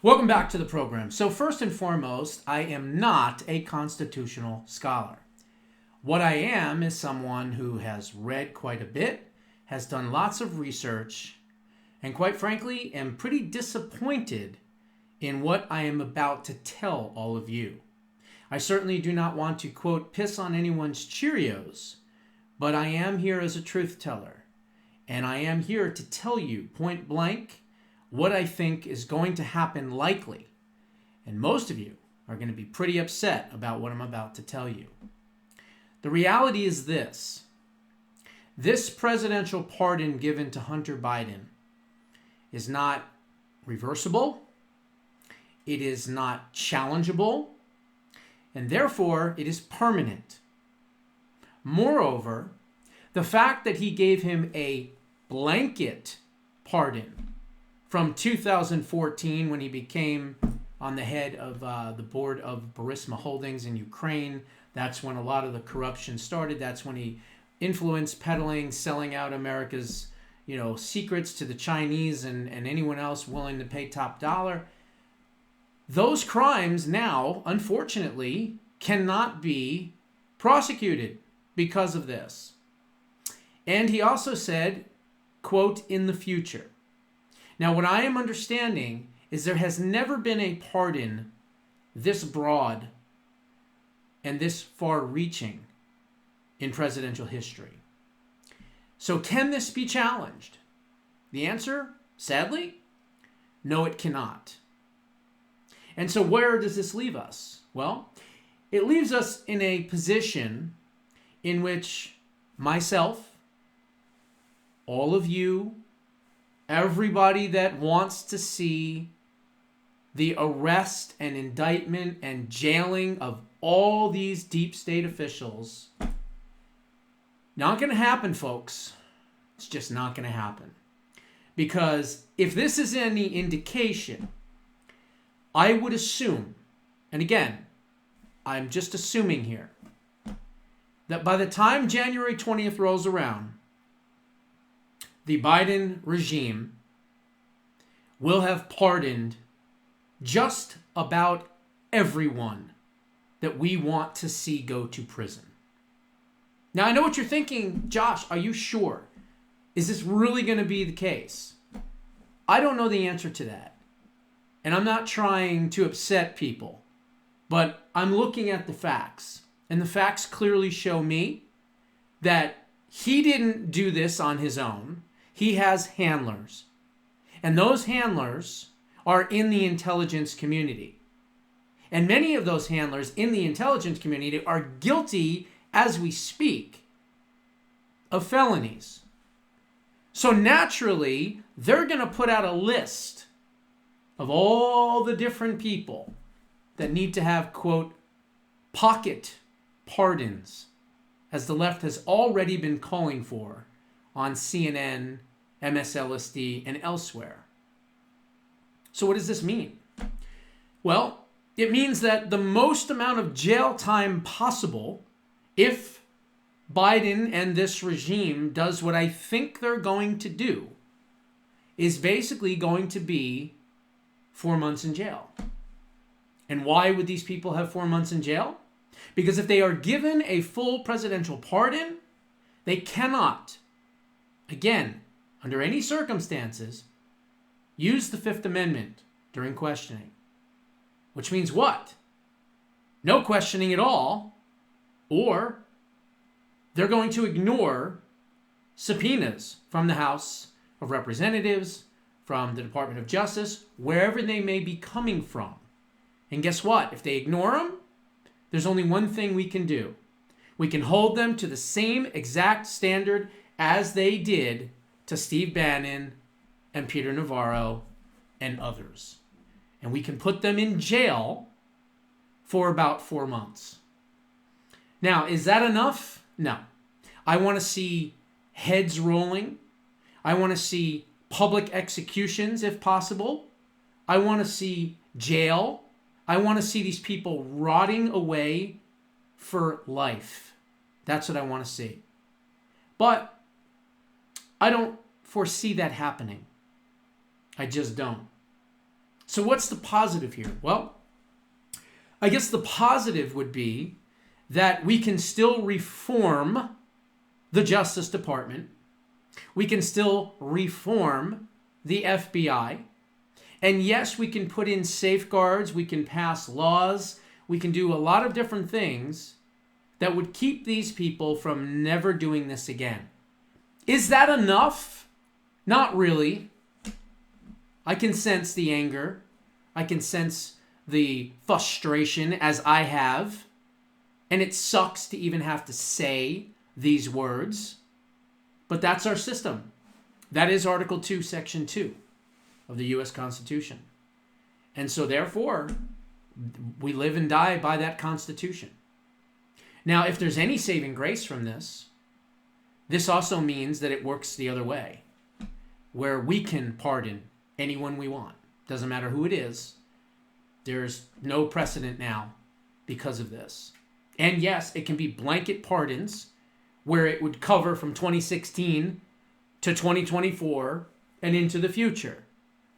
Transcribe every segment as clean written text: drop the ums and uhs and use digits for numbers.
Welcome back to the program. So first and foremost, I am not a constitutional scholar. What I am is someone who has read quite a bit, has done lots of research, and quite frankly, am pretty disappointed in what I am about to tell all of you. I certainly do not want to, quote, piss on anyone's Cheerios, but I am here as a truth teller, and I am here to tell you point blank what I think is going to happen likely. And most of you are going to be pretty upset about what I'm about to tell you. The reality is this. This presidential pardon given to Hunter Biden is not reversible. It is not challengeable. And therefore, it is permanent. Moreover, the fact that he gave him a blanket pardon from 2014 when he became on the head of the board of Burisma Holdings in Ukraine. That's when a lot of the corruption started. That's when he influenced peddling, selling out America's, secrets to the Chinese and anyone else willing to pay top dollar. Those crimes now, unfortunately, cannot be prosecuted because of this. And he also said, quote, in the future. Now, what I am understanding is there has never been a pardon this broad and this far-reaching in presidential history. So can this be challenged? The answer, sadly, no, it cannot. And so where does this leave us? Well, it leaves us in a position in which myself, all of you, everybody that wants to see the arrest and indictment and jailing of all these deep state officials, not going to happen, folks. It's just not going to happen. Because if this is any indication, I would assume, and again, I'm just assuming here, that by the time January 20th rolls around, the Biden regime will have pardoned just about everyone that we want to see go to prison. Now, I know what you're thinking, Josh, are you sure? Is this really going to be the case? I don't know the answer to that. And I'm not trying to upset people, but I'm looking at the facts. And the facts clearly show me that he didn't do this on his own. He has handlers. And those handlers are in the intelligence community. And many of those handlers in the intelligence community are guilty, as we speak, of felonies. So naturally, they're going to put out a list of all the different people that need to have, quote, pocket pardons, as the left has already been calling for on CNN, MSLSD, and elsewhere. So what does this mean? Well, it means that the most amount of jail time possible, if Biden and this regime does what I think they're going to do, is basically going to be 4 months in jail. And why would these people have 4 months in jail? Because if they are given a full presidential pardon, they cannot, again, under any circumstances, use the Fifth Amendment during questioning. Which means what? No questioning at all, or they're going to ignore subpoenas from the House of Representatives, from the Department of Justice, wherever they may be coming from. And guess what? If they ignore them, there's only one thing we can do. We can hold them to the same exact standard as they did to Steve Bannon and Peter Navarro and others. And we can put them in jail for about 4 months. Now, is that enough? No. I want to see heads rolling. I want to see public executions if possible. I want to see jail. I want to see these people rotting away for life. That's what I want to see. But I don't foresee that happening. I just don't. So what's the positive here? Well, I guess the positive would be that we can still reform the Justice Department. We can still reform the FBI. And yes, we can put in safeguards. We can pass laws. We can do a lot of different things that would keep these people from never doing this again. Is that enough? Not really. I can sense the anger. I can sense the frustration, as I have. And it sucks to even have to say these words. But that's our system. That is Article 2, Section 2 of the U.S. Constitution. And so therefore, we live and die by that Constitution. Now, if there's any saving grace from this, this also means that it works the other way, where we can pardon anyone we want. Doesn't matter who it is. There's no precedent now because of this. And yes, it can be blanket pardons where it would cover from 2016 to 2024 and into the future.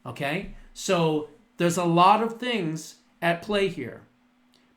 Okay? So there's a lot of things at play here.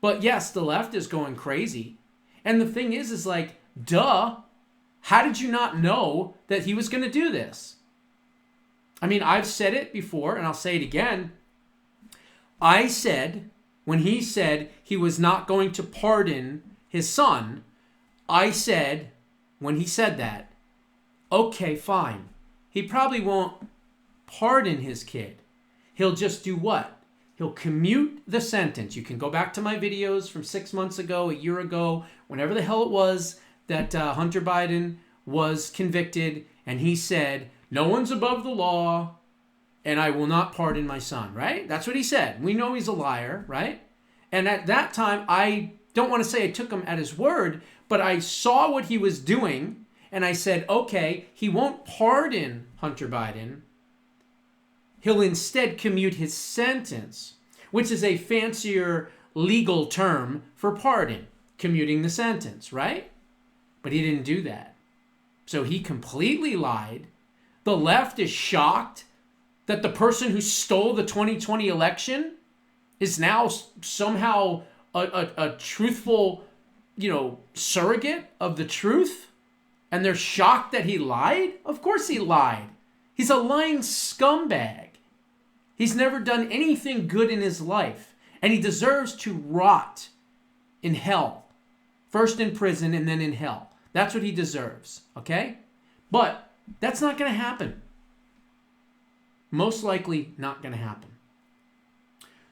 But yes, the left is going crazy. And the thing is like, duh, how did you not know that he was going to do this? I mean, I've said it before, and I'll say it again. I said, when he said he was not going to pardon his son, I said, when he said that, okay, fine. He probably won't pardon his kid. He'll just do what? He'll commute the sentence. You can go back to my videos from 6 months ago, a year ago, whenever the hell it was that Hunter Biden was convicted, and he said, no one's above the law, and I will not pardon my son, right? That's what he said. We know he's a liar, right? And at that time, I don't want to say I took him at his word, but I saw what he was doing, and I said, okay, he won't pardon Hunter Biden. He'll instead commute his sentence, which is a fancier legal term for pardon, commuting the sentence, right? But he didn't do that. So he completely lied. The left is shocked that the person who stole the 2020 election is now somehow a truthful, surrogate of the truth. And they're shocked that he lied? Of course he lied. He's a lying scumbag. He's never done anything good in his life. And he deserves to rot in hell. First in prison and then in hell. That's what he deserves. Okay? But that's not going to happen. Most likely not going to happen.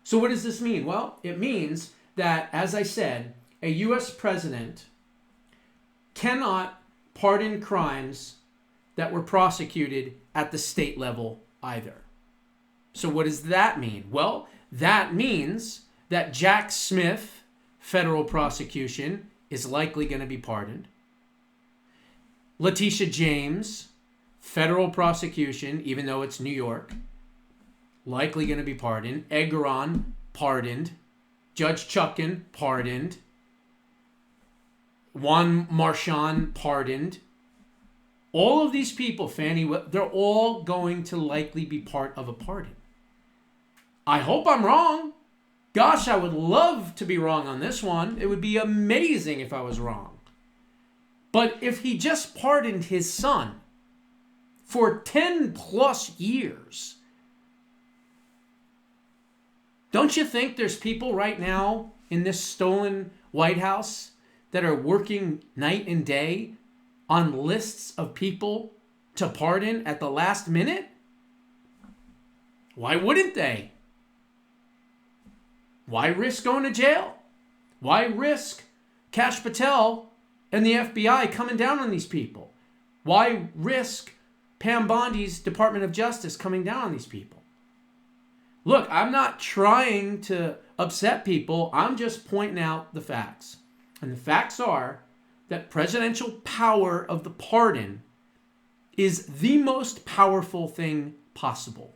So what does this mean? Well, it means that, as I said, a U.S. president cannot pardon crimes that were prosecuted at the state level either. So what does that mean? Well, that means that Jack Smith, federal prosecution, is likely going to be pardoned. Letitia James, federal prosecution, even though it's New York, likely going to be pardoned. Egron, pardoned. Judge Chutkan, pardoned. Juan Marchand, pardoned. All of these people, Fannie, they're all going to likely be part of a pardon. I hope I'm wrong. Gosh, I would love to be wrong on this one. It would be amazing if I was wrong. But if he just pardoned his son for 10 plus years, don't you think there's people right now in this stolen White House that are working night and day on lists of people to pardon at the last minute? Why wouldn't they? Why risk going to jail? Why risk Kash Patel and the FBI coming down on these people? Why risk Pam Bondi's Department of Justice coming down on these people? Look, I'm not trying to upset people. I'm just pointing out the facts. And the facts are that presidential power of the pardon is the most powerful thing possible.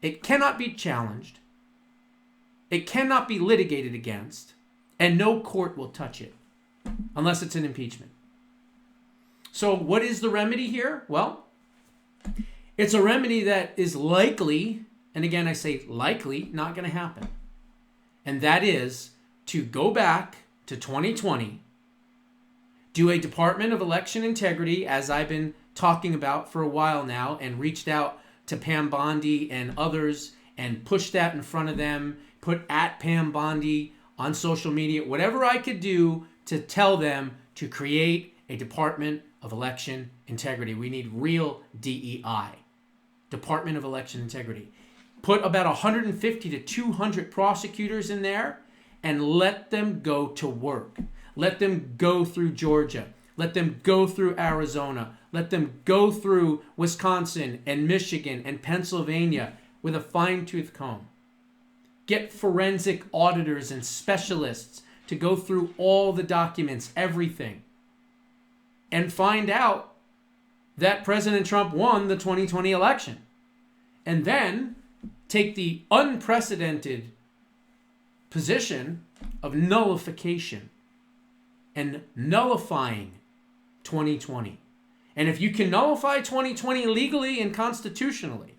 It cannot be challenged. It cannot be litigated against. And no court will touch it unless it's an impeachment. So what is the remedy here? Well, it's a remedy that is likely and again I say likely, not going to happen. And that is to go back to 2020, do a Department of Election Integrity, as I've been talking about for a while now, and reached out to Pam Bondi and others and pushed that in front of them, put at Pam Bondi on social media, whatever I could do to tell them to create a Department of Election Integrity. We need real DEI, Department of Election Integrity. Put about 150 to 200 prosecutors in there and let them go to work. Let them go through Georgia. Let them go through Arizona. Let them go through Wisconsin and Michigan and Pennsylvania with a fine-tooth comb. Get forensic auditors and specialists to go through all the documents, everything, and find out that President Trump won the 2020 election. And then take the unprecedented position of nullification and nullifying 2020. And if you can nullify 2020 legally and constitutionally,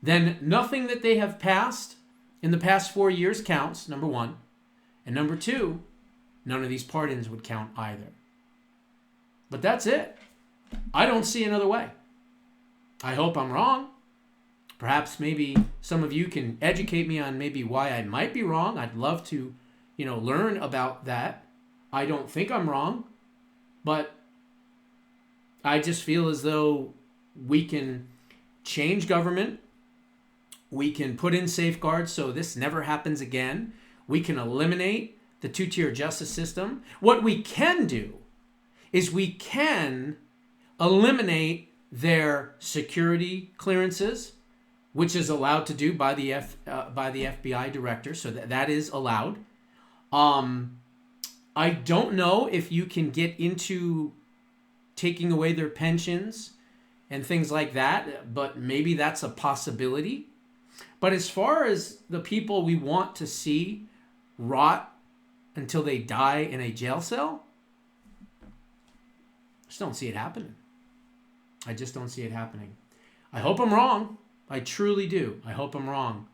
then nothing that they have passed in the past 4 years counts, number one. And number two, none of these pardons would count either. But that's it. I don't see another way. I hope I'm wrong. Perhaps maybe some of you can educate me on maybe why I might be wrong. I'd love to, learn about that. I don't think I'm wrong, but I just feel as though we can change government. We can put in safeguards so this never happens again. We can eliminate the two-tier justice system. What we can do is we can eliminate their security clearances, which is allowed to do by the FBI director, so that is allowed. I don't know if you can get into taking away their pensions and things like that, but maybe that's a possibility. But as far as the people we want to see rot until they die in a jail cell, I just don't see it happening. I just don't see it happening. I hope I'm wrong. I truly do. I hope I'm wrong.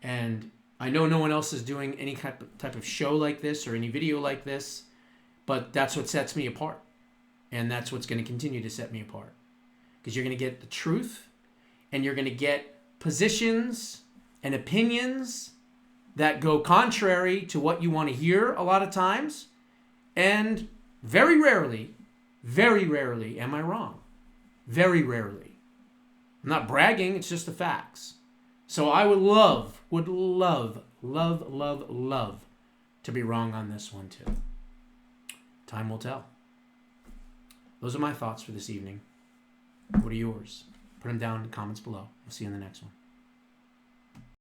And I know no one else is doing any type of show like this or any video like this, but that's what sets me apart. And that's what's going to continue to set me apart. Because you're going to get the truth, and you're going to get positions and opinions that go contrary to what you want to hear a lot of times. And very rarely am I wrong. Very rarely. I'm not bragging, it's just the facts. So I would love to be wrong on this one too. Time will tell. Those are my thoughts for this evening. What are yours? Put them down in the comments below. We'll see you in the next one.